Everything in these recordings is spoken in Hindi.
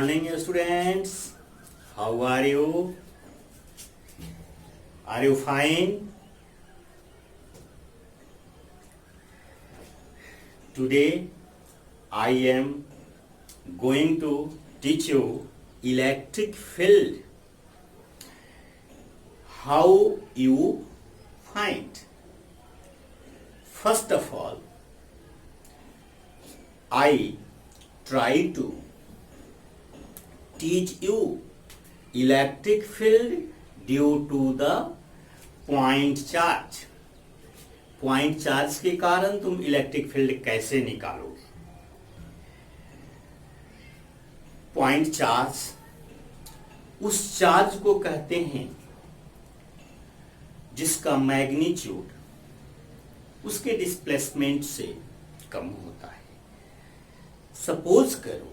morning, students. How are you? Are you fine? Today, I am going to teach you electric field. How you find? First of all, I try to teach you electric field due to the point charge. Point charge के कारण तुम इलेक्ट्रिक फील्ड कैसे निकालोगे? पॉइंट चार्ज उस चार्ज को कहते हैं जिसका मैग्नीट्यूड उसके डिस्प्लेसमेंट से कम होता है। सपोज करो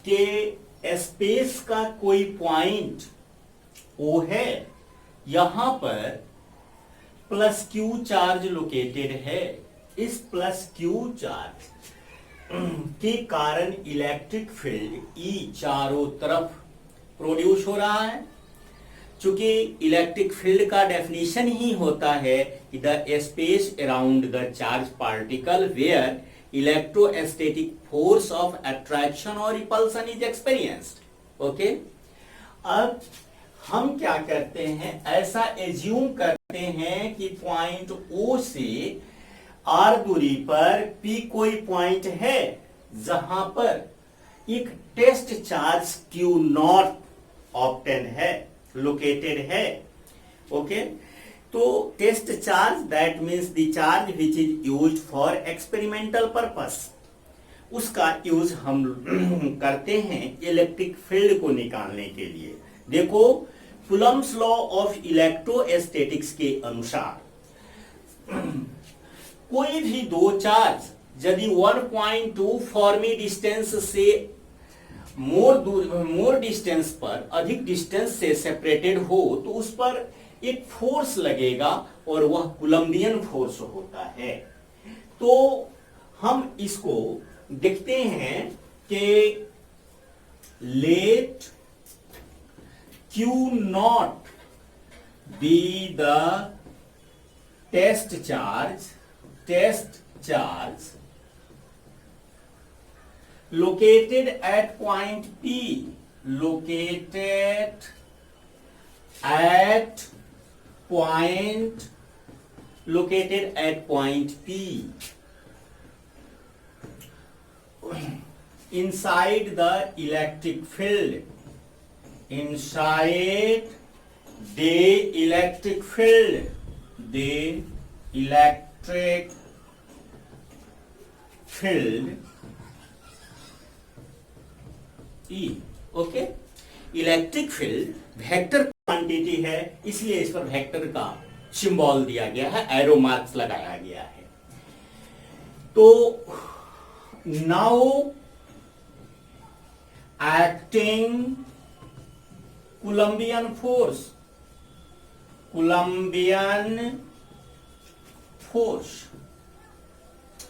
कि स्पेस का कोई पॉइंट ओ है, यहां पर प्लस क्यू चार्ज लोकेटेड है। इस प्लस क्यू चार्ज के कारण इलेक्ट्रिक फील्ड ई चारों तरफ प्रोड्यूस हो रहा है। चूंकि इलेक्ट्रिक फील्ड का डेफिनेशन ही होता है the space around the charge particle where electrostatic force of attraction और रिपल्सन इज एक्सपीरियंस्ड। ओके, अब हम क्या करते हैं, ऐसा एज्यूम करते हैं कि पॉइंट ओ से आर दूरी पर पी कोई पॉइंट है जहां पर एक test charge q naught obtain है, लोकेटेड है। ओके, तो test charge that means the charge which is used for experimental purpose, उसका यूज हम करते हैं इलेक्ट्रिक फील्ड को निकालने के लिए। देखो, कूलम्ब्स लॉ ऑफ इलेक्ट्रोस्टैटिक्स के अनुसार कोई भी दो चार्ज यदि 1.2 फॉर्मी डिस्टेंस से मोर डिस्टेंस पर, अधिक डिस्टेंस से सेपरेटेड हो तो उस पर एक फोर्स लगेगा और वह कूलम्बियन फोर्स होता है। तो हम इसको देखते हैं कि late Q naught be the test charge located at point P, located at point P inside the electric field, inside the electric field, E। Okay, electric field vector quantity है, इसलिए इस पर वेक्टर का सिंबल दिया गया है, एरो मार्क्स लगाया गया है। तो नाउ एक्टिंग कूलम्बियन फोर्स,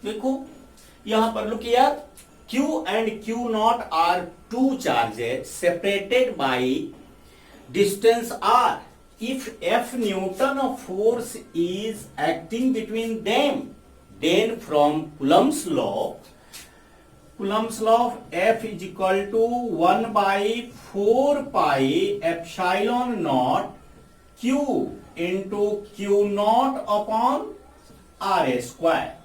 देखो यहां पर look here, Q and Q naught are two charges separated by distance r. If F Newton of force is acting between them, then from Coulomb's law of F is equal to 1 by 4 pi epsilon naught Q into Q naught upon R square.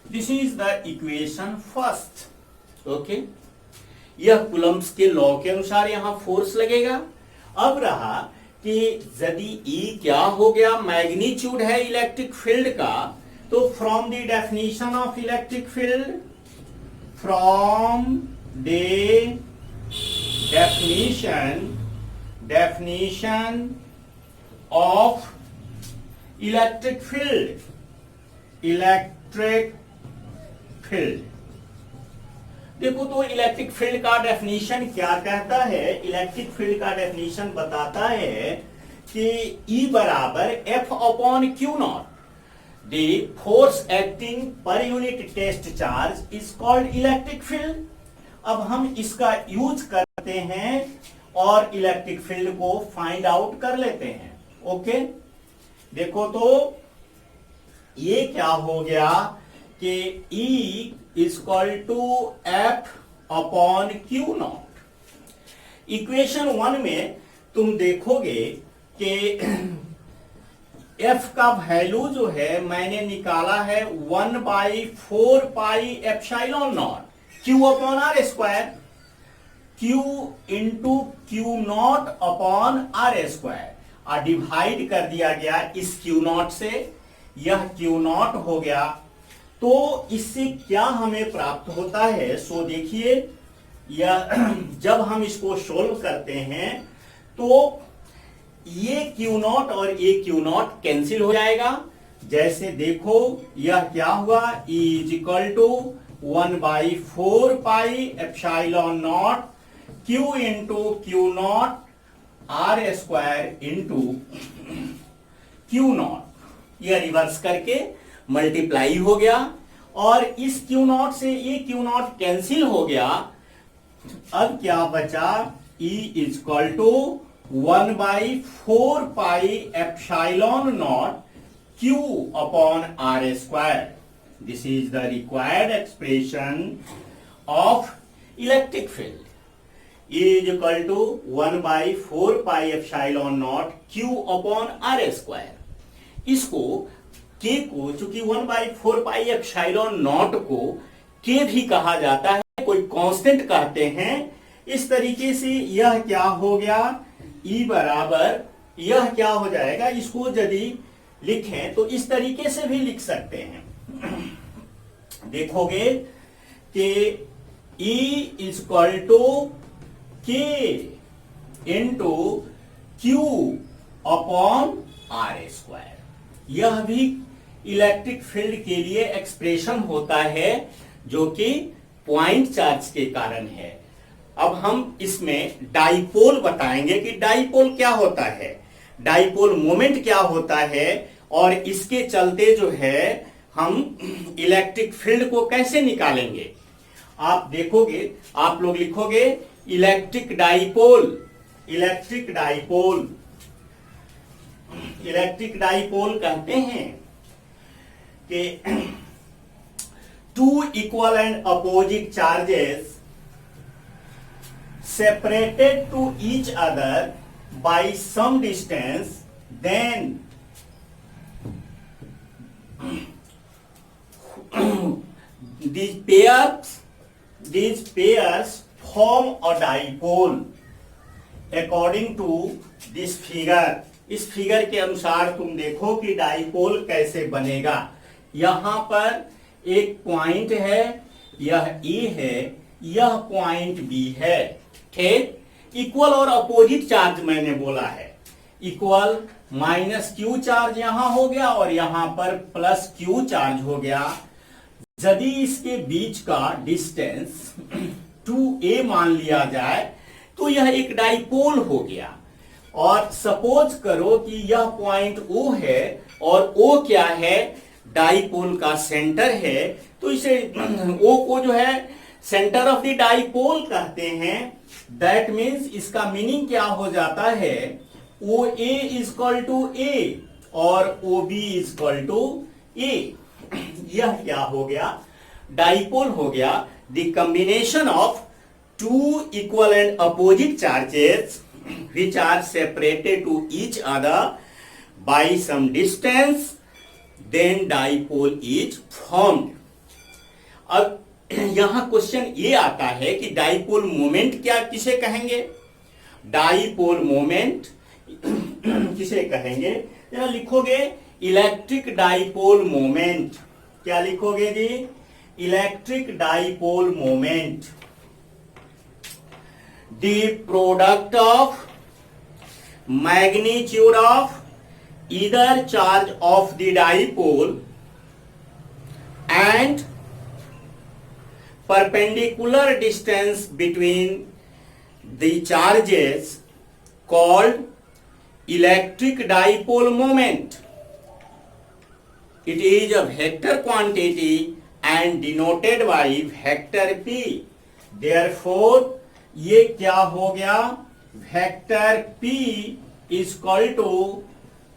This is the equation first. Okay, यह कूलम्ब्स के लॉ के अनुसार यहां फोर्स लगेगा। अब रहा कि यदि E क्या हो गया, मैग्नीट्यूड है इलेक्ट्रिक फील्ड का, तो from the definition of electric field, from the definition of electric field, देखो तो इलेक्ट्रिक फील्ड का डेफिनेशन क्या कहता है? इलेक्ट्रिक फील्ड का डेफिनेशन बताता है कि E बराबर F upon Q not, the force acting per unit test charge is called electric field। अब हम इसका यूज करते हैं और इलेक्ट्रिक फील्ड को फाइंड आउट कर लेते हैं। ओके, देखो तो ये क्या हो गया कि E equal to F upon q naught. Equation 1 में तुम देखोगे कि F का वैल्यू जो है मैंने निकाला है 1/4 epsilon naught Q upon r square, Q into q naught upon r square, और डिवाइड कर दिया गया इस Q नॉट से, यह Q नॉट हो गया। तो इससे क्या हमें प्राप्त होता है, सो देखिए, यह जब हम इसको सोल्व करते हैं तो ये Q नॉट और ये Q नॉट कैंसिल हो जाएगा। जैसे देखो यह क्या हुआ, E is equal to 1/4 epsilon naught Q into q naught r square into q naught, यह रिवर्स करके मल्टीप्लाई हो गया, और इस Q नॉट से ये Q नॉट कैंसिल हो गया। अब क्या बचा, E is equal to 1/4 epsilon naught Q upon r square. This is the required expression of electric field. E is equal to 1/4 epsilon naught Q upon r square. इसको K को, चूंकि 1/4 एप्सिलॉन नॉट को K भी कहा जाता है, कोई कांस्टेंट कहते हैं, इस तरीके से यह क्या हो गया, E बराबर, यह क्या हो जाएगा, इसको यदि लिखें तो इस तरीके से भी लिख सकते हैं। देखोगे कि E is equal to K into q upon r square. यह भी इलेक्ट्रिक फील्ड के लिए एक्सप्रेशन होता है जो कि पॉइंट चार्ज के कारण है। अब हम इसमें डाइपोल बताएंगे कि डाइपोल क्या होता है, डाइपोल मोमेंट क्या होता है, और इसके चलते जो है हम इलेक्ट्रिक फील्ड को कैसे निकालेंगे। आप देखोगे, आप लोग लिखोगे electric dipole, electric dipole, electric dipole कहते हैं कि two equal and opposite charges separated to each other by some distance, then these pairs form a dipole according to this figure। इस फिगर के अनुसार तुम देखो कि डाइपोल कैसे बनेगा। यहां पर एक पॉइंट है, यह E है, यह पॉइंट B है, ठीक। इक्वल और अपोजिट चार्ज मैंने बोला है, इक्वल माइनस क्यू चार्ज यहां हो गया और यहां पर प्लस क्यू चार्ज हो गया। यदि इसके बीच का डिस्टेंस 2a मान लिया जाए तो यह एक डाइपोल हो गया। और सपोज करो कि यह पॉइंट O है और O क्या है, डाइपोल का सेंटर है, तो इसे O को जो है सेंटर ऑफ द डाइपोल कहते हैं। दैट मीन्स इसका मीनिंग क्या हो जाता है, OA is equal to A और OB is equal to A। यह क्या हो गया, डाइपोल हो गया। The combination of two equal and opposite charges which are separated to each other by some distance, then dipole is formed। अब यहां क्वेश्चन ये आता है कि डाइपोल मोमेंट क्या किसे कहेंगे, डाइपोल मोमेंट किसे कहेंगे, जरा लिखोगे इलेक्ट्रिक डाइपोल मोमेंट। क्या लिखोगे जी, electric dipole moment, the product of magnitude of either charge of the dipole and perpendicular distance between the charges called electric dipole moment। It is a vector quantity and denoted by vector p। Therefore ये क्या हो गया, vector P is equal to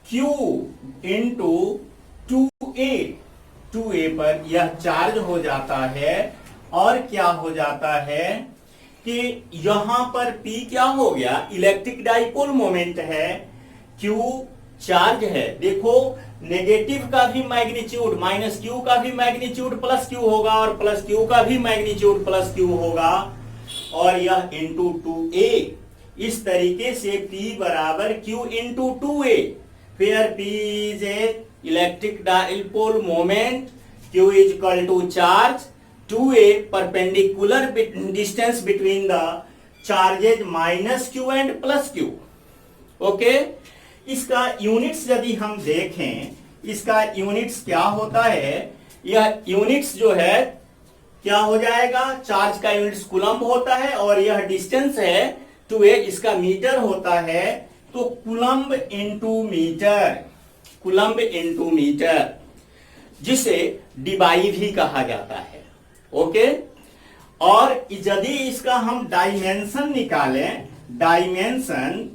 Q into 2a पर यह चार्ज हो जाता है। और क्या हो जाता है कि यहां पर P क्या हो गया, इलेक्ट्रिक डाइपोल मोमेंट है, Q चार्ज है। देखो नेगेटिव का भी मैग्नीट्यूड माइनस क्यू का भी मैग्नीट्यूड प्लस क्यू होगा और प्लस क्यू का भी मैग्नीट्यूड प्लस क्यू होगा, और यह इंटू 2a। इस तरीके से P बराबर Q इंटू 2a, फिर P is a electric dipole moment, Q is equal to charge, 2a perpendicular distance between the charges minus Q and plus Q। Okay, इसका यूनिट्स यदि हम देखें, इसका यूनिट्स क्या होता है, यह यूनिट्स जो है क्या हो जाएगा, चार्ज का यूनिट्स कूलम्ब होता है और यह डिस्टेंस है 2a, इसका मीटर होता है, तो coulomb into metre, coulomb into metre, जिसे डिबाई भी कहा जाता है। ओके, और यदि इसका हम डायमेंशन निकालें, डायमेंशन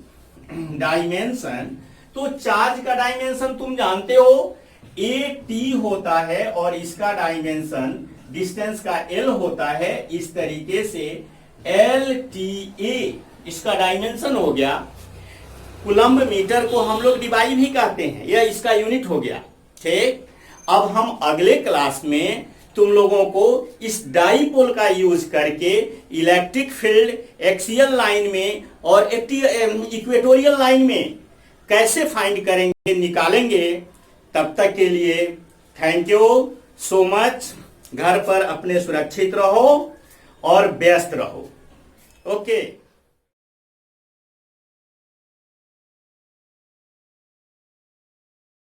तो चार्ज का डायमेंशन तुम जानते हो AT होता है और इसका डायमेंशन डिस्टेंस का L होता है। इस तरीके से LTA इसका डायमेंशन हो गया। कूलम्ब मीटर को हम लोग डिबाई भी कहते हैं, यह इसका यूनिट हो गया। ठीक, अब हम अगले क्लास में तुम लोगों को इस डाइपोल का यूज करके इलेक्ट्रिक फील्ड एक्सियल लाइन में और इक्वेटोरियल लाइन में कैसे फाइंड करेंगे, निकालेंगे। तब तक के लिए थैंक यू सो मच। घर पर अपने सुरक्षित रहो और व्यस्त रहो। ओके।